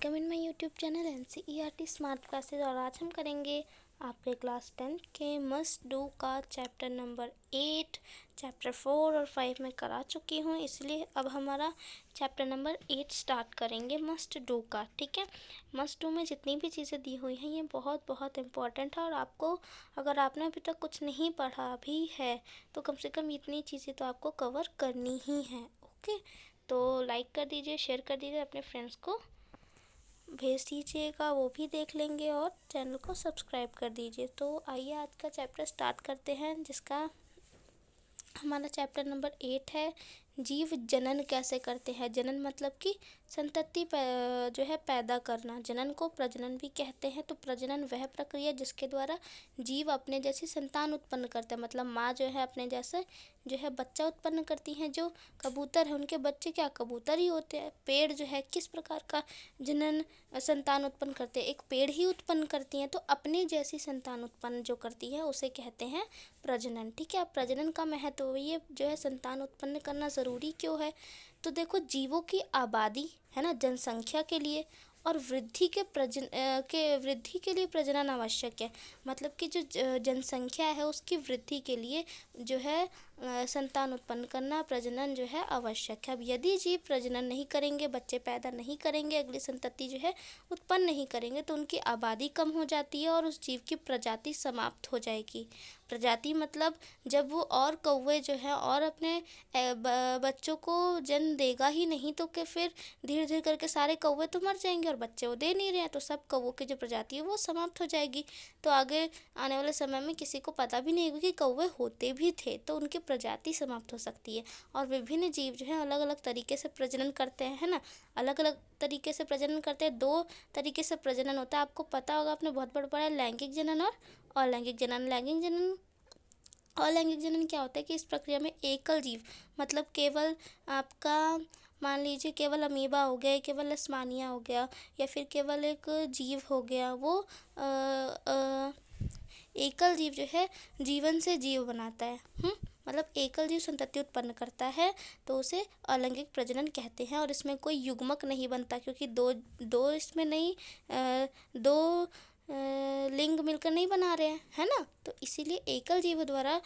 Welcome in my YouTube channel NCERT smart classes. और आज हम करेंगे आपके क्लास 10 के मस्ट डू का चैप्टर नंबर 8। चैप्टर 4 और 5 में करा चुकी हूँ, इसलिए अब हमारा चैप्टर नंबर 8 स्टार्ट करेंगे मस्ट डू का। ठीक है, मस्ट डू में जितनी भी चीज़ें दी हुई हैं ये बहुत बहुत इम्पॉर्टेंट है, और आपको अगर आपने अभी तक कुछ नहीं पढ़ा भी है तो कम से कम इतनी चीज़ें तो आपको कवर करनी ही है। ओके, तो लाइक कर दीजिए, शेयर कर दीजिए, अपने फ्रेंड्स को भेज दीजिएगा, वो भी देख लेंगे, और चैनल को सब्सक्राइब कर दीजिए। तो आइए आज का चैप्टर स्टार्ट करते हैं, जिसका हमारा चैप्टर नंबर 8 है, जीव जनन कैसे करते हैं। जनन मतलब कि संतति जो है पैदा करना। जनन को प्रजनन भी कहते हैं। तो प्रजनन वह प्रक्रिया जिसके द्वारा जीव अपने जैसी संतान उत्पन्न करते हैं। मतलब माँ जो है अपने जैसे जो है बच्चा उत्पन्न करती हैं। जो कबूतर है उनके बच्चे क्या कबूतर ही होते हैं। पेड़ जो है किस प्रकार का जनन संतान उत्पन्न करते हैं, एक पेड़ ही उत्पन्न करती हैं। तो अपने जैसी संतान उत्पन्न जो करती है उसे कहते हैं प्रजनन। ठीक है, अब प्रजनन का महत्व, ये जो है संतान उत्पन्न करना ज़रूरी क्यों है। तो देखो, जीवों की आबादी है ना, जनसंख्या के लिए और वृद्धि के लिए प्रजनन आवश्यक है। मतलब कि जो जनसंख्या है उसकी वृद्धि के लिए जो है संतान उत्पन्न करना, प्रजनन जो है आवश्यक है। अब यदि जीव प्रजनन नहीं करेंगे, बच्चे पैदा नहीं करेंगे, अगली संतति जो है उत्पन्न नहीं करेंगे, तो उनकी आबादी कम हो जाती है और उस जीव की प्रजाति समाप्त हो जाएगी। प्रजाति मतलब जब वो और कौवे जो है और अपने बच्चों को जन्म देगा ही नहीं, तो कि फिर धीरे धीरे करके सारे कौवे तो मर जाएंगे, और बच्चे वो दे नहीं रहे हैं, तो सब कौवों की जो प्रजाति है वो समाप्त हो जाएगी। तो आगे आने वाले समय में किसी को पता भी नहीं होगा कि कौवे होते भी थे, तो उनकी प्रजाति समाप्त हो सकती है। और विभिन्न जीव जो है अलग अलग तरीके से प्रजनन करते हैं, है ना, अलग अलग तरीके से प्रजनन करते हैं। 2 तरीके से प्रजनन होता है, आपको पता होगा, आपने बहुत बार पढ़ा है, लैंगिक जनन और अलैंगिक जनन। अलैंगिक जनन क्या होता है कि इस प्रक्रिया में एकल जीव, मतलब केवल आपका मान लीजिए केवल अमीबा हो गया, केवल लेशमानिया हो गया, या फिर केवल एक जीव हो गया, वो एकल जीव जो है जीवन से जीव बनाता है। मतलब एकल जीव संतति उत्पन्न करता है, तो उसे अलैंगिक प्रजनन कहते हैं। और इसमें कोई युग्मक नहीं बनता, क्योंकि दो इसमें नहीं, दो लिंग मिलकर नहीं बना रहे हैं, है ना। तो इसीलिए एकल जीव द्वारा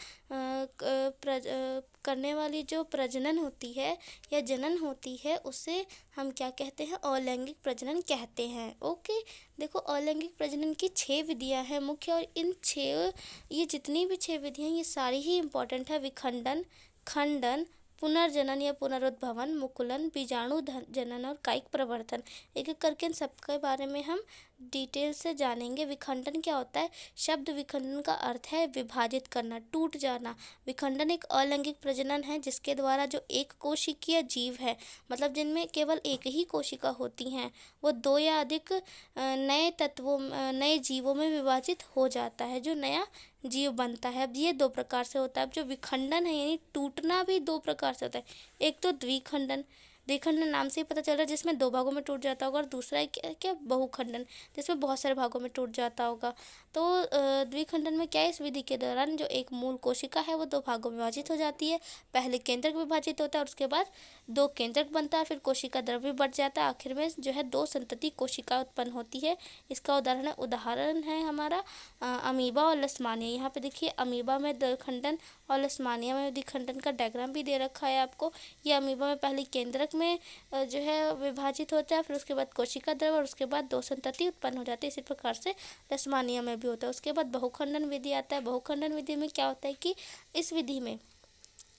करने वाली जो प्रजनन होती है या जनन होती है, उसे हम क्या कहते हैं, अलैंगिक प्रजनन कहते हैं। ओके, देखो, अलैंगिक प्रजनन की 6 विधियां हैं मुख्य, और इन 6 ये जितनी भी 6 विधियां ये सारी ही इम्पोर्टेंट है। विखंडन, खंडन, पुनर्जनन या पुनरुद्भवन, मुकुलन, बीजाणु जनन और कायिक प्रवर्धन। एक एक करके इन सबके बारे में हम डिटेल से जानेंगे। विखंडन क्या होता है। शब्द विखंडन का अर्थ है विभाजित करना, टूट जाना। विखंडन एक अलैंगिक प्रजनन है जिसके द्वारा जो एक कोशिकीय जीव है, मतलब जिनमें केवल एक ही कोशिका होती हैं, वो 2 या अधिक नए जीवों में विभाजित हो जाता है, जो नया जीव बनता है। अब ये 2 प्रकार से होता है। अब जो विखंडन है यानी टूटना भी 2 प्रकार से होता है। एक तो द्विखंडन, द्विखंडन नाम से ही पता चल रहा है, जिसमें 2 भागों में टूट जाता होगा, और दूसरा है क्या बहुखंडन, जिसमें बहुत सारे भागों में टूट जाता होगा। तो द्विखंडन में क्या है, इस विधि के दौरान जो एक मूल कोशिका है वो 2 भागों में विभाजित हो जाती है। पहले केंद्रक विभाजित होता है और उसके बाद 2 केंद्रक बनता है, फिर कोशिका द्रव्य बढ़ जाता है, आखिर में जो है 2 संतति कोशिका उत्पन्न होती है। इसका उदाहरण है हमारा अमीबा और लेशमानिया। यहाँ पे देखिए, अमीबा में द्विखंडन और लेशमानिया में द्विखंडन का डायग्राम भी दे रखा है आपको। ये अमीबा में पहले केंद्रक में जो है विभाजित होता है, फिर उसके बाद कोशिका द्रव्य, और उसके बाद 2 संतति उत्पन्न हो जाती है। इसी प्रकार से लेशमानिया में भी होता है। उसके बाद बहुखंडन विधि आता है। बहुखंडन विधि में क्या होता है कि इस विधि में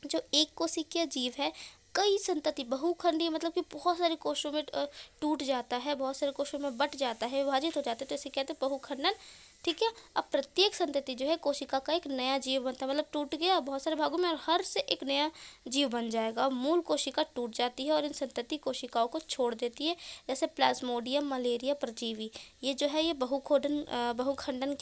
जो एक कोशिकीय जीव है कई संतति, बहुखंडी मतलब कि बहुत सारे कोषों में टूट जाता है, बहुत सारे कोषों में बट जाता है, विभाजित हो जाता है, तो इसे कहते हैं बहुखंडन। ठीक है, अब प्रत्येक संतति जो है कोशिका का एक नया जीव बनता है, मतलब टूट गया बहुत सारे भागों में और हर से एक नया जीव बन जाएगा। अब मूल कोशिका टूट जाती है और इन संतति कोशिकाओं को छोड़ देती है, जैसे प्लाज्मोडियम, मलेरिया, परजीवी। ये जो है ये बहुखंडन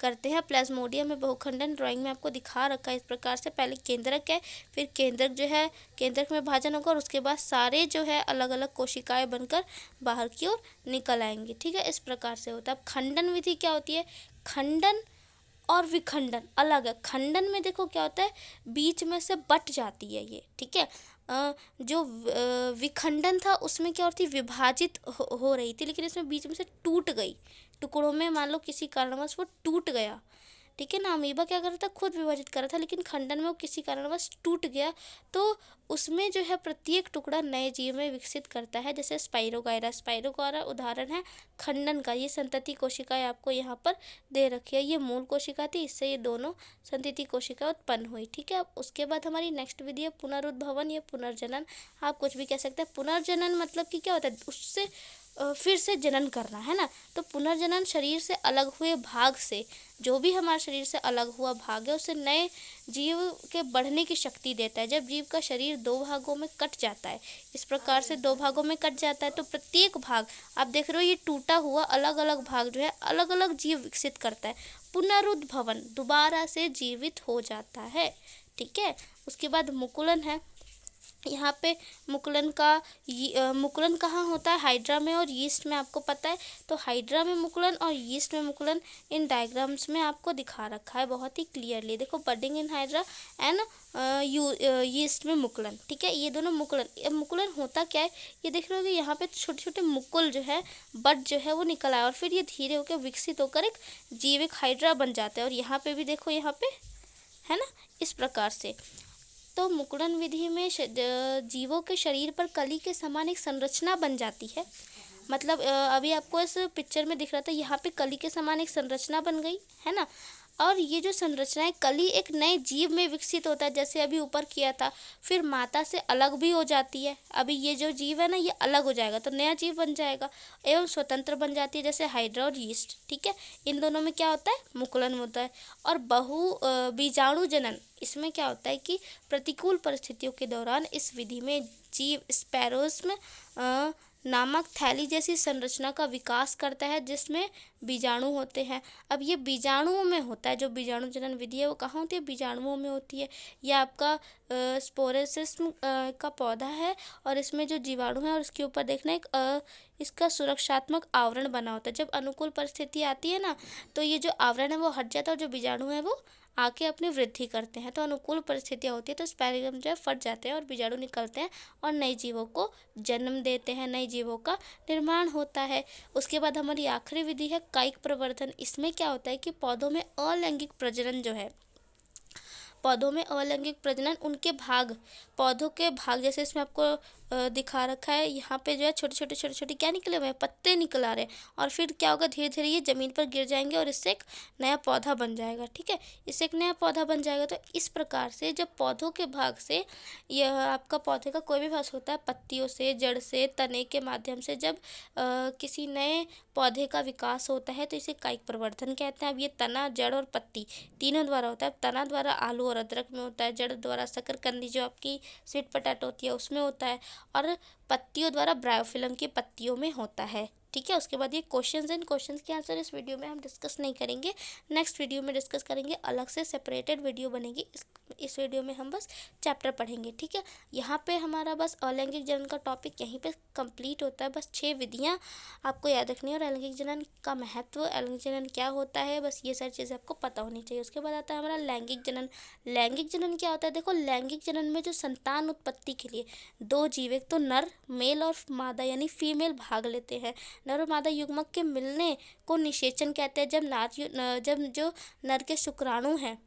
करते हैं। प्लाज्मोडियम में बहुखंडन ड्राइंग में आपको दिखा रखा है इस प्रकार से। पहले केंद्रक है, फिर केंद्रक जो है केंद्रक में भाजन होगा, और उसके बाद सारे जो है अलग अलग कोशिकाएं बनकर बाहर की ओर निकल आएंगी। ठीक है, इस प्रकार से होता है। अब खंडन विधि क्या होती है। खंडन और विखंडन अलग है। खंडन में देखो क्या होता है, बीच में से बट जाती है ये, ठीक है। जो विखंडन था उसमें क्या होती, विभाजित हो रही थी, लेकिन इसमें बीच में से टूट गई टुकड़ों में, मान लो किसी कारणवश वो टूट गया, ठीक है ना। अमीबा क्या कर रहा था, खुद विभाजित कर रहा था, लेकिन खंडन में वो किसी कारणवश टूट गया, तो उसमें जो है प्रत्येक टुकड़ा नए जीव में विकसित करता है, जैसे स्पाइरोगायरा। स्पाइरोगायरा उदाहरण है खंडन का। ये संतति कोशिकाएं आपको यहाँ पर दे रखी है, ये मूल कोशिका थी, इससे ये दोनों संतति कोशिका उत्पन्न हुई, ठीक है। अब उसके बाद हमारी नेक्स्ट विधि है पुनरुद्भवन या पुनर्जनन। आप कुछ भी कह सकते हैं। पुनर्जनन मतलब कि क्या होता है, उससे फिर से जनन करना, है ना। तो पुनर्जनन शरीर से अलग हुए भाग से, जो भी हमारे शरीर से अलग हुआ भाग है उसे नए जीव के बढ़ने की शक्ति देता है। जब जीव का शरीर दो भागों में कट जाता है, इस प्रकार से दो भागों में कट जाता है, तो प्रत्येक भाग आप देख रहे हो, ये टूटा हुआ अलग अलग भाग जो है अलग अलग जीव विकसित करता है। पुनरुद्भवन, दोबारा से जीवित हो जाता है, ठीक है। उसके बाद मुकुलन है। यहाँ पे मुकुलन मुकुलन कहाँ होता है, हाइड्रा में और यीस्ट में, आपको पता है। तो हाइड्रा में मुकुलन और यीस्ट में मुकुलन इन डायग्राम्स में आपको दिखा रखा है बहुत ही क्लियरली। देखो, budding in hydra and yeast में मुकुलन, ठीक है। ये दोनों मुकुलन। मुकुलन होता क्या है, ये देख रहे हो कि यहाँ पे छोटे छोटे मुकुल जो है, बड जो है वो निकल आया और फिर ये धीरे होकर विकसित होकर एक जीविक हाइड्रा बन जाता है। और यहाँ पे भी देखो, यहाँ पे है ना, इस प्रकार से। तो मुकुलन विधि में जीवों के शरीर पर कली के समान एक संरचना बन जाती है। मतलब अभी आपको इस पिक्चर में दिख रहा था, यहाँ पे कली के समान एक संरचना बन गई, है ना। और ये जो संरचना है, कली एक नए जीव में विकसित होता है, जैसे अभी ऊपर किया था, फिर माता से अलग भी हो जाती है। अभी ये जो जीव है ना, ये अलग हो जाएगा तो नया जीव बन जाएगा, एवं स्वतंत्र बन जाती है, जैसे हाइड्रा और यीस्ट, ठीक है। इन दोनों में क्या होता है, मुकुलन होता है। और बीजाणु जनन, इसमें क्या होता है कि प्रतिकूल परिस्थितियों के दौरान इस विधि में जीव स्पैरोस्म नामक थैली जैसी संरचना का विकास करता है, जिसमें बीजाणु होते हैं। अब ये बीजाणुओं में होता है, जो बीजाणु जनन विधि है वो कहाँ होती है, बीजाणुओं में होती है। यह आपका स्पोरेसिस्म का पौधा है और इसमें जो जीवाणु है और उसके ऊपर देखना एक इसका सुरक्षात्मक आवरण बना होता है। जब अनुकूल परिस्थिति आती है ना, तो ये जो आवरण है वो हट जाता है और जो बीजाणु है वो आके अपनी वृद्धि करते हैं। तो अनुकूल परिस्थितियाँ होती है तो स्पैरोगम जो है फट जाते हैं और बीजाणु निकलते हैं और नए जीवों को जन्म देते हैं, नए जीवों का निर्माण होता है। उसके बाद हमारी आखिरी विधि है कायिक प्रवर्धन। इसमें क्या होता है कि पौधों में अलैंगिक प्रजनन जो है, पौधों में अलैंगिक प्रजनन, उनके भाग, पौधों के भाग, जैसे इसमें आपको दिखा रखा है, यहाँ पे जो है छोटे छोटे क्या निकले हुए हैं, पत्ते निकल आ रहे हैं। और फिर क्या होगा, धीरे धीरे ये ज़मीन पर गिर जाएंगे और इससे एक नया पौधा बन जाएगा, ठीक है। इससे एक नया पौधा बन जाएगा। तो इस प्रकार से जब पौधों के भाग से, यह आपका पौधे का कोई भी भाग होता है, पत्तियों से, जड़ से, तने के माध्यम से जब किसी नए पौधे का विकास होता है तो इसे कायिक प्रवर्धन कहते हैं। अब ये तना, जड़ और पत्ती तीनों द्वारा होता है। तना द्वारा आलू और अदरक में होता है, जड़ द्वारा शकरकंदी जो आपकी स्वीट पोटैटो होती है उसमें होता है, और पत्तियों द्वारा ब्रायोफिलम की पत्तियों में होता है, ठीक है। उसके बाद ये क्वेश्चंस, इन क्वेश्चंस के आंसर इस वीडियो में हम डिस्कस नहीं करेंगे, नेक्स्ट वीडियो में डिस्कस करेंगे, अलग से सेपरेटेड वीडियो बनेगी। इस वीडियो में हम बस चैप्टर पढ़ेंगे, ठीक है। यहाँ पे हमारा बस अलैंगिक जनन का टॉपिक यहीं पे कंप्लीट होता है। बस 6 विधियाँ आपको याद रखनी है और अलैंगिक जनन का महत्व, अलैंगिक जनन क्या होता है, बस ये सारी चीज़ें आपको पता होनी चाहिए। उसके बाद आता है हमारा लैंगिक जनन। लैंगिक जनन क्या होता है, देखो, लैंगिक जनन में जो संतान उत्पत्ति के लिए दो जीव, एक तो नर, मेल और मादा यानी फीमेल भाग लेते हैं। नर और मादा युग्मक के मिलने को निषेचन कहते हैं। जब जो नर के शुक्राणु हैं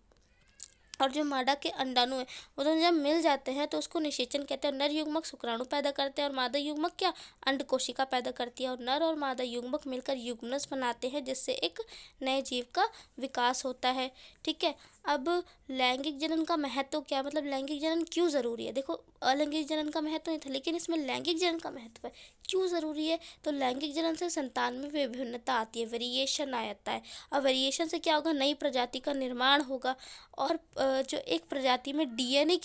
और जो मादा के अंडाणु है, वो दोनों जब मिल जाते हैं तो उसको निषेचन कहते हैं। नर युग्मक शुक्राणु पैदा करते हैं और मादा युग्मक क्या, अंड कोशिका पैदा करती है। और नर और मादा युग्मक मिलकर युग्मनस बनाते हैं, जिससे एक नए जीव का विकास होता है, ठीक है। अब लैंगिक जनन का महत्व क्या, मतलब लैंगिक जनन क्यों ज़रूरी है। देखो, अलैंगिक जनन का महत्व नहीं था, लेकिन इसमें लैंगिक जनन का महत्व है। क्यों ज़रूरी है, तो लैंगिक जनन से संतान में विभिन्नता आती है, वेरिएशन आता है। और वेरिएशन से क्या होगा, नई प्रजाति का निर्माण होगा। और जो एक प्रजाति में डीएनए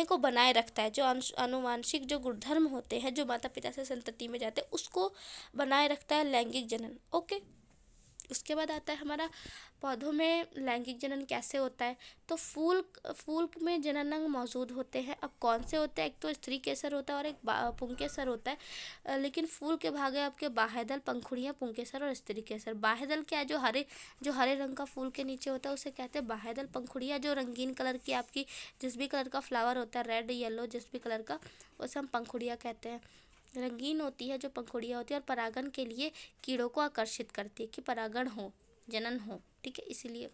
को बनाए रखता है, जो आनुवांशिक जो गुणधर्म होते हैं जो माता पिता से संतति में जाते हैं, उसको बनाए रखता है लैंगिक जनन, ओके। उसके बाद आता है हमारा पौधों में लैंगिक जनन कैसे होता है। तो फूल में जनन अंग मौजूद होते हैं। अब कौन से होते हैं, एक तो स्त्री केसर होता है और एक पुंकेसर होता है। लेकिन फूल के भाग है आपके बाह्यदल, पंखुड़ियाँ, पुंकेसर और स्त्री केसर। बाह्यदल क्या है, जो हरे रंग का फूल के नीचे होता है उसे कहते हैं बाह्यदल। पंखुड़ियाँ जो रंगीन कलर की आपकी जिस भी कलर का फ्लावर होता है, रेड येलो जिस भी कलर का, उसे हम पंखुड़ियाँ कहते हैं। रंगीन होती है जो पंखुड़ियाँ होती है और परागण के लिए कीड़ों को आकर्षित करती है कि परागण हो, जनन हो, ठीक है, इसीलिए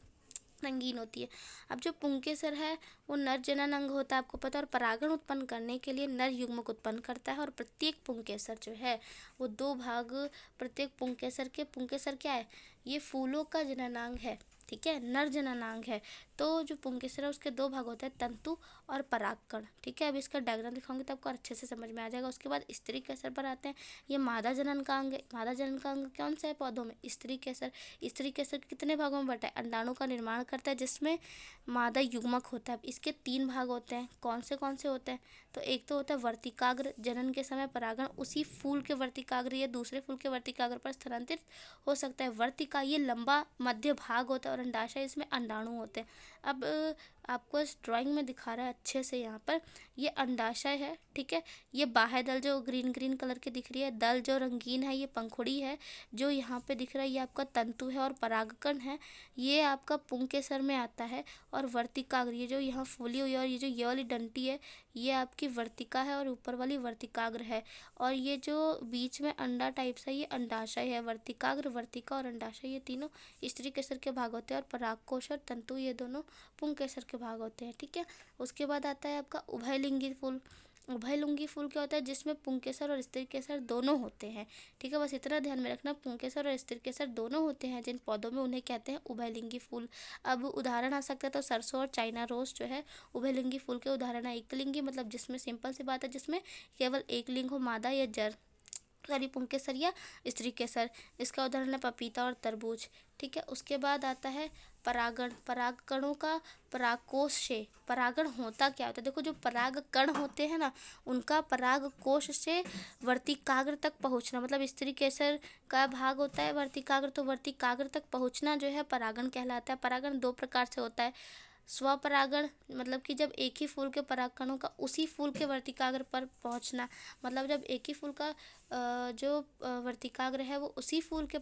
रंगीन होती है। अब जो पुंकेसर है वो नर जनन अंग होता है, आपको पता है, और परागण उत्पन्न करने के लिए नर युग्मक उत्पन्न करता है। और प्रत्येक पुंकेसर जो है वो दो भाग, प्रत्येक पुंकेसर क्या है, ये फूलों का जननांग है, ठीक है, नर जननांग है। तो जो पुंकेसर है उसके दो भाग होते हैं, तंतु और परागकण, ठीक है। अब इसका डायग्राम दिखाऊंगी तो आपको अच्छे से समझ में आ जाएगा। उसके बाद स्त्री केसर पर आते हैं। ये मादा जनन का अंग है। मादा जनन का अंग कौन सा है पौधों में, स्त्री केसर। स्त्री केसर कितने भागों में बटा है, अंडाणु का निर्माण करता है जिसमें मादा युग्मक होता है। इसके 3 भाग होते हैं। कौन से होते हैं, तो एक तो होता है वर्तिकाग्र, जनन के समय परागण उसी फूल के वर्तिकाग्र या दूसरे फूल के वर्तिकाग्र पर स्थानांतरित हो सकता है। वर्तिका ये लंबा मध्य भाग होता है और अंडाशय इसमें अंडाणु होते हैं। अब आपको इस ड्राइंग में दिखा रहा है अच्छे से, यहाँ पर ये अंडाशय है, ठीक है। ये बाह्य दल जो ग्रीन कलर की दिख रही है, दल जो रंगीन है ये पंखुड़ी है, जो यहाँ पे दिख रहा है ये आपका तंतु है और परागकण है, ये आपका पुंकेसर में आता है। और वर्तिकाग्र ये जो यहाँ फूली हुई है और ये वाली डंटी है ये आपकी वर्तिका है और ऊपर वाली वर्तिकाग्र है। और ये जो बीच में अंडा टाइप सा ये अंडाशय है। वर्तिकाग्र, वर्तिका और अंडाशय ये तीनों स्त्री केसर के भाग होते हैं और परागकोश और तंतु ये दोनों पुंकेसर के भाग होते हैं, ठीक है। उसके बाद आता है आपका उभयलिंगी फूल। उभयलिंगी फूल क्या होता है, जिसमें पुंकेसर और स्त्री केसर दोनों होते हैं, ठीक है। बस इतना ध्यान में रखना, पुंकेसर और स्त्री केसर दोनों होते हैं जिन पौधों में, उन्हें कहते हैं उभयलिंगी फूल। अब उदाहरण आ सकता है तो सरसों और चाइना रोज जो है उभयलिंगी फूल के उदाहरण है। एकलिंगी मतलब जिसमें सिंपल सी बात है, जिसमें केवल एक लिंग हो, मादा या जड़, सॉरी पुंकेसर या स्त्री केसर। इसका उदाहरण है पपीता और तरबूज, ठीक है। उसके बाद आता है परागण। परागकणों का परागकोश से परागण होता क्या होता है, देखो जो परागकण होते हैं ना उनका परागकोश से वर्तिकाग्र तक पहुंचना, मतलब स्त्री केसर का भाग होता है वर्तिकाग्र, तो वर्तिकाग्र तक पहुंचना जो है परागण कहलाता है। परागण 2 प्रकार से होता है। स्वपरागण मतलब कि जब एक ही फूल के परागकणों का उसी फूल के वर्तिकाग्र पर पहुंचना, मतलब जब एक ही फूल का जो वर्तिकाग्र है वो उसी फूल के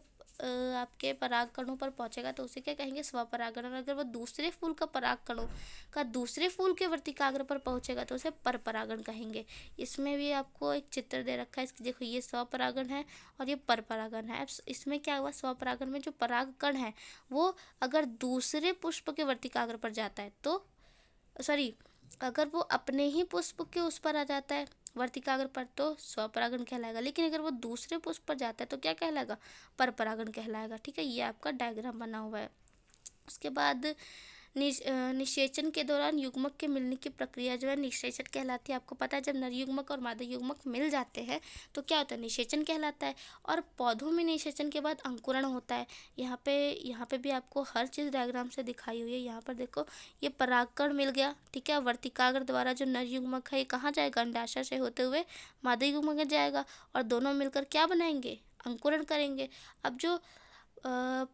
आपके परागकणों पर पहुंचेगा तो उसे क्या कहेंगे, स्वपरागण। और अगर वो दूसरे फूल का परागकणों का दूसरे फूल के वर्तिकाग्र पर पहुंचेगा तो उसे परपरागण कहेंगे। इसमें भी आपको एक चित्र दे रखा है, इसकी देखो ये स्वपरागण है और ये परपरागण है। अब इसमें क्या हुआ, स्वपरागण में जो परागकण है वो अगर दूसरे पुष्प के वर्तिकाग्र पर जाता है तो सॉरी अगर वो अपने ही पुष्प के उस पर आ जाता है वर्तिकाग्र पर तो स्वपरागण कहलाएगा, लेकिन अगर वो दूसरे पुष्प पर जाता है तो क्या कहलाएगा, परपरागण कहलाएगा, ठीक है। ये आपका डायग्राम बना हुआ है। उसके बाद निषेचन के दौरान युग्मक के मिलने की प्रक्रिया जो है निषेचन कहलाती है। आपको पता है जब नर युग्मक और मादा युग्मक मिल जाते हैं तो क्या होता है, निषेचन कहलाता है। और पौधों में निषेचन के बाद अंकुरण होता है। यहाँ पे भी आपको हर चीज़ डायग्राम से दिखाई हुई है। यहाँ पर देखो ये परागकण मिल गया, ठीक है। वर्तिकाग्र द्वारा जो नर युग्मक है ये कहाँ जाएगा, अंडाशय से होते हुए मादा युग्मक में जाएगा और दोनों मिलकर क्या बनाएंगे, अंकुरण करेंगे। अब जो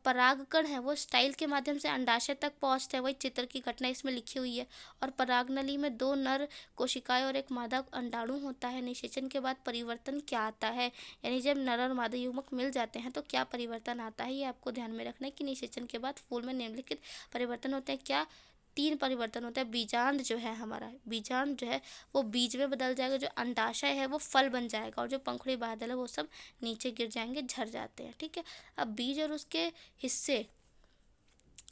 परागकण है वो स्टाइल के माध्यम से अंडाशय तक पहुंचते हैं, वही चित्र की घटना इसमें लिखी हुई है। और परागनली में 2 नर कोशिकाएं और एक मादा अंडाणु होता है। निषेचन के बाद परिवर्तन क्या आता है, यानी जब नर और मादा युग्मक मिल जाते हैं तो क्या परिवर्तन आता है, ये आपको ध्यान में रखना है कि निषेचन के बाद फूल में निम्नलिखित परिवर्तन होते हैं। क्या, 3 परिवर्तन होता है। बीजांड जो है हमारा, बीजांड जो है वो बीज में बदल जाएगा, जो अंडाशय है वो फल बन जाएगा और जो पंखुड़ी बादल है वो सब नीचे गिर जाएंगे, झड़ जाते हैं, ठीक है। अब बीज और उसके हिस्से,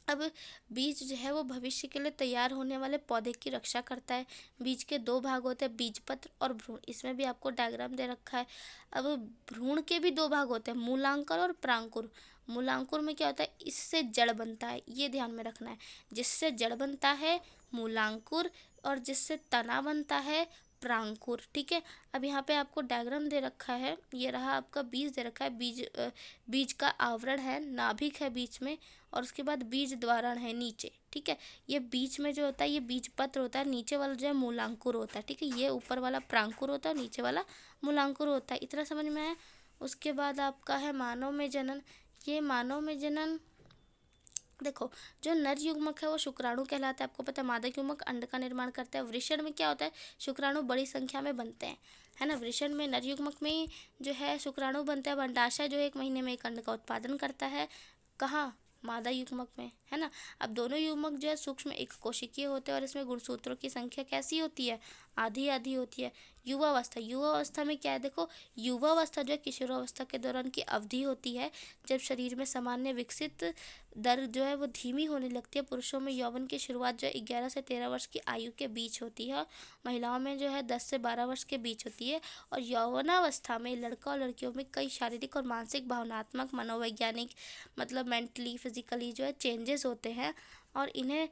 अब बीज जो है वो भविष्य के लिए तैयार होने वाले पौधे की रक्षा करता है। बीज के 2 भाग होते हैं, बीजपत्र और भ्रूण। इसमें भी आपको डायग्राम दे रखा है। अब भ्रूण के भी 2 भाग होते हैं, मूलांकुर और प्रांकुर। मूलांकुर में क्या होता है, इससे जड़ बनता है, ये ध्यान में रखना है। जिससे जड़ बनता है मूलांकुर और जिससे तना बनता है प्रांकुर, ठीक है। अब यहाँ पे आपको डायग्राम दे रखा है, ये रहा आपका बीज दे रखा है। बीज का आवरण है, नाभिक है बीच में और उसके बाद बीज द्वारण है नीचे, ठीक है। ये बीच में जो होता है ये बीज पत्र होता है, नीचे वाला जो है मूलांकुर होता है, ठीक है। ये ऊपर वाला प्रांकुर होता है, नीचे वाला मूलांकुर होता है। इतना समझ में आया। उसके बाद आपका है मानव में जनन। ये मानव में जनन, देखो जो नर युग्मक है वो शुक्राणु कहलाता है, आपको पता है। मादा युग्मक अंड का निर्माण करता है। वृषण में क्या होता है, शुक्राणु बड़ी संख्या में बनते हैं, है ना। वृषण में नर युग्मक में जो है शुक्राणु बनते हैं। अब अंडाशय जो है 1 महीने में 1 अंड का उत्पादन करता है, कहाँ, मादा युग्मक में, है ना। अब दोनों युग्मक जो है सूक्ष्म एक कोशिकीय होते हैं और इसमें गुणसूत्रों की संख्या कैसी होती है, आधी आधी होती है। युवावस्था में क्या है, देखो युवावस्था जो है किशोरावस्था के दौरान की अवधि होती है, जब शरीर में सामान्य विकसित दर जो है वो धीमी होने लगती है। पुरुषों में यौवन की शुरुआत जो है 11 से 13 वर्ष की आयु के बीच होती है, महिलाओं में जो है 10 से 12 वर्ष के बीच होती है। और यौवनावस्था में लड़का और लड़कियों में कई शारीरिक और मानसिक, भावनात्मक, मनोवैज्ञानिक, मतलब मेंटली फिजिकली जो है चेंजेस होते हैं और इन्हें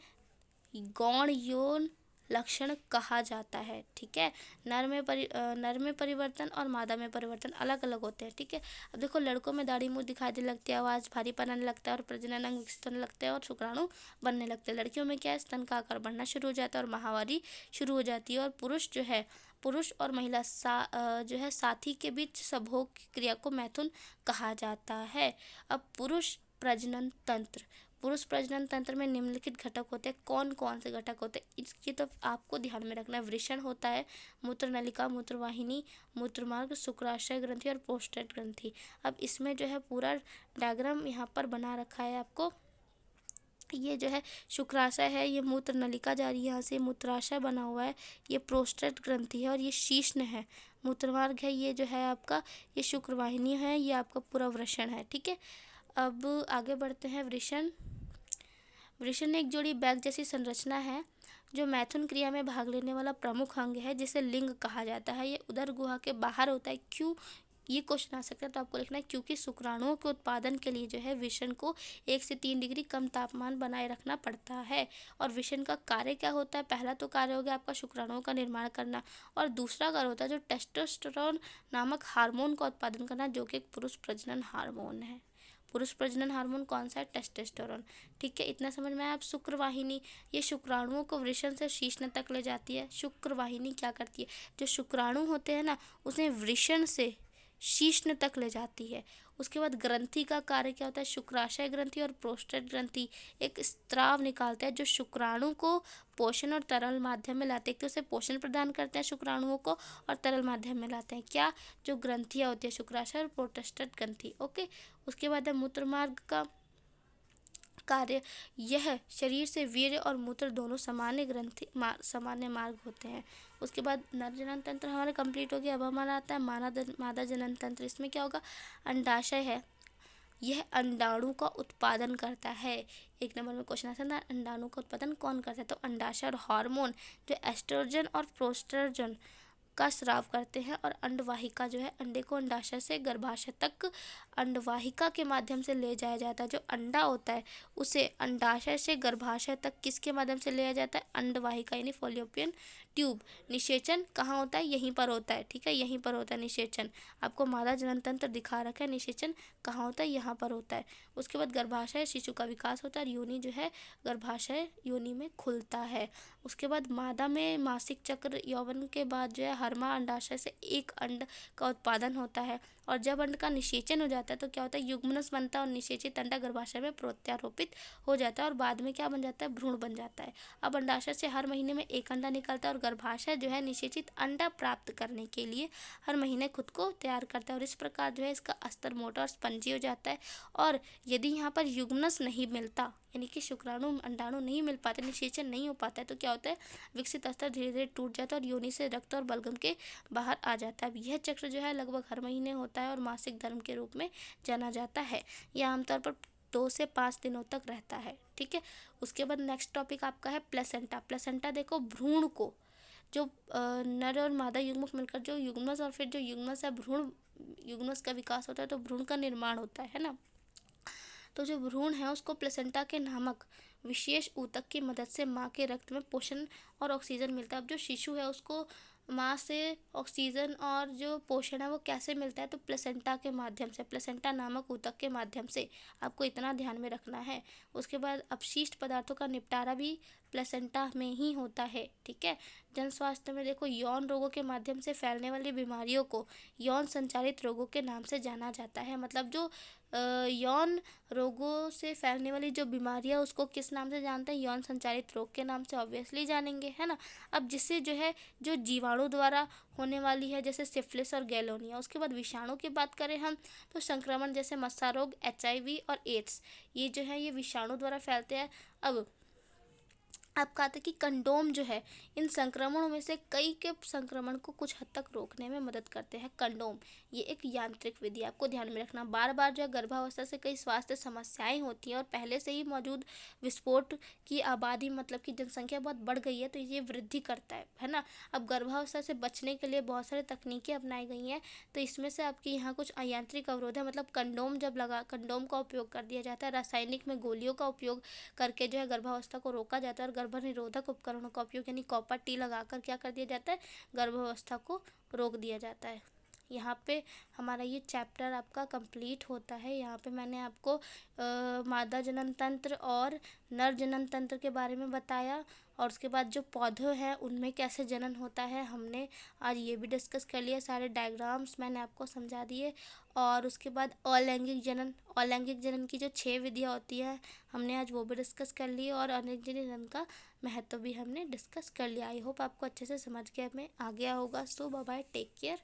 गौण यौन लक्षण कहा जाता है, ठीक है। नर में परिवर्तन और मादा में परिवर्तन अलग अलग होते हैं, ठीक है। अब देखो लड़कों में दाढ़ी मुंह दिखाई देने लगती है, आवाज़ भारीपन आने लगता है और प्रजनन अंग विकसित होने लगते हैं और शुक्राणु बनने लगते हैं। लड़कियों में क्या है, स्तन का आकार बढ़ना शुरू हो जाता है और माहवारी शुरू हो जाती है। और पुरुष और महिला जो है साथी के बीच संभोग की क्रिया को मैथुन कहा जाता है। अब पुरुष प्रजनन तंत्र में निम्नलिखित घटक होते हैं। कौन कौन से घटक होते हैं, इसकी तो आपको ध्यान में रखना है। वृषण होता है, मूत्र नलिका, मूत्रवाहिनी, मूत्रमार्ग, शुक्राशय ग्रंथि और प्रोस्टेट ग्रंथि। अब इसमें जो है पूरा डायग्राम यहाँ पर बना रखा है आपको। ये जो है शुक्राशय है, ये मूत्र नलिका जा रही है यहाँ से, मूत्राशय बना हुआ है, ये प्रोस्टेट ग्रंथि है और ये शीश्न है। मूत्रमार्ग है, ये जो है आपका, ये शुक्रवाहिनी है, ये आपका पूरा वृषण है, ठीक है। अब आगे बढ़ते हैं। वृषण एक जोड़ी बैग जैसी संरचना है जो मैथुन क्रिया में भाग लेने वाला प्रमुख अंग है, जिसे लिंग कहा जाता है। ये उदर गुहा के बाहर होता है। क्यों, ये क्वेश्चन आ सकता है, तो आपको लिखना है क्योंकि शुक्राणुओं के उत्पादन के लिए जो है वृषण को 1 से 3 डिग्री कम तापमान बनाए रखना पड़ता है। और वृषण का कार्य क्या होता है, पहला तो कार्य हो गया आपका शुक्राणुओं का निर्माण करना, और दूसरा कार्य होता है जो टेस्टोस्टेरोन नामक हार्मोन का उत्पादन करना, जो कि एक पुरुष प्रजनन हार्मोन है। पुरुष प्रजनन हार्मोन कौन सा है, टेस्टोस्टेरोन, ठीक है। इतना समझ में आया। अब शुक्रवाहिनी, ये शुक्राणुओं को वृषण से शीश्न तक ले जाती है। शुक्रवाहिनी क्या करती है, जो शुक्राणु होते हैं ना, उसे वृषण से शीश्न तक ले जाती है। उसके बाद ग्रंथि का कार्य क्या होता है, शुक्राशय ग्रंथि और प्रोस्टेट ग्रंथि एक स्त्राव निकालता है जो शुक्राणु को पोषण और तरल माध्यम में लाते हैं। तो उसे पोषण प्रदान करते हैं शुक्राणुओं को और तरल माध्यम में लाते हैं, क्या, जो ग्रंथियाँ होती है शुक्राशय और प्रोस्टेट ग्रंथि, ओके। उसके बाद है मूत्रमार्ग का कार्य, यह शरीर से वीर्य और मूत्र दोनों सामान्य मार्ग होते हैं। उसके बाद नर जनन तंत्र हमारा कंप्लीट हो गया। अब हमारा आता है मादा जनन तंत्र। इसमें क्या होगा, अंडाशय है, यह अंडाणु का उत्पादन करता है। 1 नंबर में क्वेश्चन आता है, अंडाणु का उत्पादन कौन करता है, तो अंडाशय और हार्मोन जो एस्ट्रोजन और प्रोस्टेरोजन का स्राव करते हैं। और अंडवाहिका जो है, अंडे को अंडाशय से गर्भाशय तक अंडवाहिका के माध्यम से ले जाया जाता है। जो अंडा होता है उसे अंडाशय से गर्भाशय तक किसके माध्यम से ले जाया जाता है, अंडवाहिका यानी फॉलियोपियन ट्यूब। निषेचन कहाँ होता है, यहीं पर होता है, ठीक है, यहीं पर होता है निषेचन। आपको मादा जनन तंत्र दिखा रखा है, निषेचन कहाँ होता है, यहाँ पर होता है। उसके बाद गर्भाशय शिशु का विकास होता है और योनि जो है गर्भाशय योनि में खुलता है। उसके बाद मादा में मासिक चक्र यौवन के बाद जो है हरमा अंडाशय से एक अंड का उत्पादन होता है। और जब अंड का निषेचन हो जाता है तो क्या होता है, युग्मनस बनता है और निषेचित अंडा गर्भाशय में प्रत्यारोपित हो जाता है और बाद में क्या बन जाता है, भ्रूण बन जाता है। अब अंडाशय से हर महीने में 1 अंडा निकलता है और गर्भाशय जो है निषेचित अंडा प्राप्त करने के लिए हर महीने खुद को तैयार करता है और इस प्रकार जो है इसका अस्तर मोटा और स्पंजी हो जाता है। और यदि यहाँ पर युग्मनस नहीं मिलता, यानी कि शुक्राणु अंडाणु नहीं मिल पाते, निषेचन नहीं हो पाता है, तो क्या होता है, विकसित अस्तर धीरे धीरे टूट जाता है और योनि से रक्त और बलगम के बाहर आ जाता है। अब यह चक्र जो है लगभग हर महीने होता है और मासिक धर्म के रूप में जाना जाता है। यह आमतौर पर 2 से 5 दिनों तक रहता है, ठीक है। उसके बाद नेक्स्ट टॉपिक आपका है प्लेसेंटा। प्लेसेंटा देखो, भ्रूण को जो नर और मादा युग्मक मिलकर जो युग्मनस और फिर जो युग्मनस है भ्रूण, युग्मनस का विकास होता है तो भ्रूण का निर्माण होता है ना। तो जो भ्रूण है उसको प्लेसेंटा के नामक विशेष ऊतक की मदद से माँ के रक्त में पोषण और ऑक्सीजन मिलता है। अब जो शिशु है उसको माँ से ऑक्सीजन और जो पोषण है वो कैसे मिलता है, तो प्लेसेंटा के माध्यम से, प्लेसेंटा नामक ऊतक के माध्यम से, आपको इतना ध्यान में रखना है। उसके बाद अपशिष्ट पदार्थों का निपटारा भी प्लेसेंटा में ही होता है। ठीक है, जन स्वास्थ्य में देखो यौन रोगों के माध्यम से फैलने वाली बीमारियों को यौन संचालित रोगों के नाम से जाना जाता है। मतलब जो यौन रोगों से फैलने वाली जो बीमारियां उसको किस नाम से जानते हैं, यौन संचालित रोग के नाम से ऑब्वियसली जानेंगे, है ना। अब जिससे जो है जो जीवाणु द्वारा होने वाली है जैसे सिफिलिस और गैलोनिया। उसके बाद विषाणु की बात करें हम तो संक्रमण जैसे मस्सा रोग, HIV और एड्स, ये जो है ये विषाणु द्वारा फैलते हैं। अब आप कहा था कि कंडोम जो है इन संक्रमणों में से कई के संक्रमण को कुछ हद तक रोकने में मदद करते हैं। कंडोम ये एक यांत्रिक विधि, आपको ध्यान में रखना। बार बार जो है गर्भावस्था से कई स्वास्थ्य समस्याएं होती हैं और पहले से ही मौजूद विस्फोट की आबादी मतलब कि जनसंख्या बहुत बढ़ गई है तो ये वृद्धि करता है ना। अब गर्भावस्था से बचने के लिए बहुत सारी तकनीकें अपनाई गई हैं, तो इसमें से आपके यहाँ कुछ अयांत्रिक अवरोध है। मतलब कंडोम का उपयोग कर दिया जाता है, रासायनिक में गोलियों का उपयोग करके जो है गर्भावस्था को रोका जाता है और गर्भ निरोधक उपकरणों का उपयोग यानी कॉपर टी लगाकर क्या कर दिया जाता है, गर्भावस्था को रोक दिया जाता है। यहाँ पे हमारा ये चैप्टर आपका कंप्लीट होता है। यहाँ पे मैंने आपको मादा जनन तंत्र और नर जनन तंत्र के बारे में बताया और उसके बाद जो पौधे हैं उनमें कैसे जनन होता है हमने आज ये भी डिस्कस कर लिया। सारे डायग्राम्स मैंने आपको समझा दिए और उसके बाद अलैंगिक जनन की जो 6 विधियाँ होती हैं हमने आज वो भी डिस्कस कर ली और अलैंगिक जनन का महत्व भी हमने डिस्कस कर लिया। आई होप आपको अच्छे से समझ में आ गया होगा। सो बाय बाय, टेक केयर।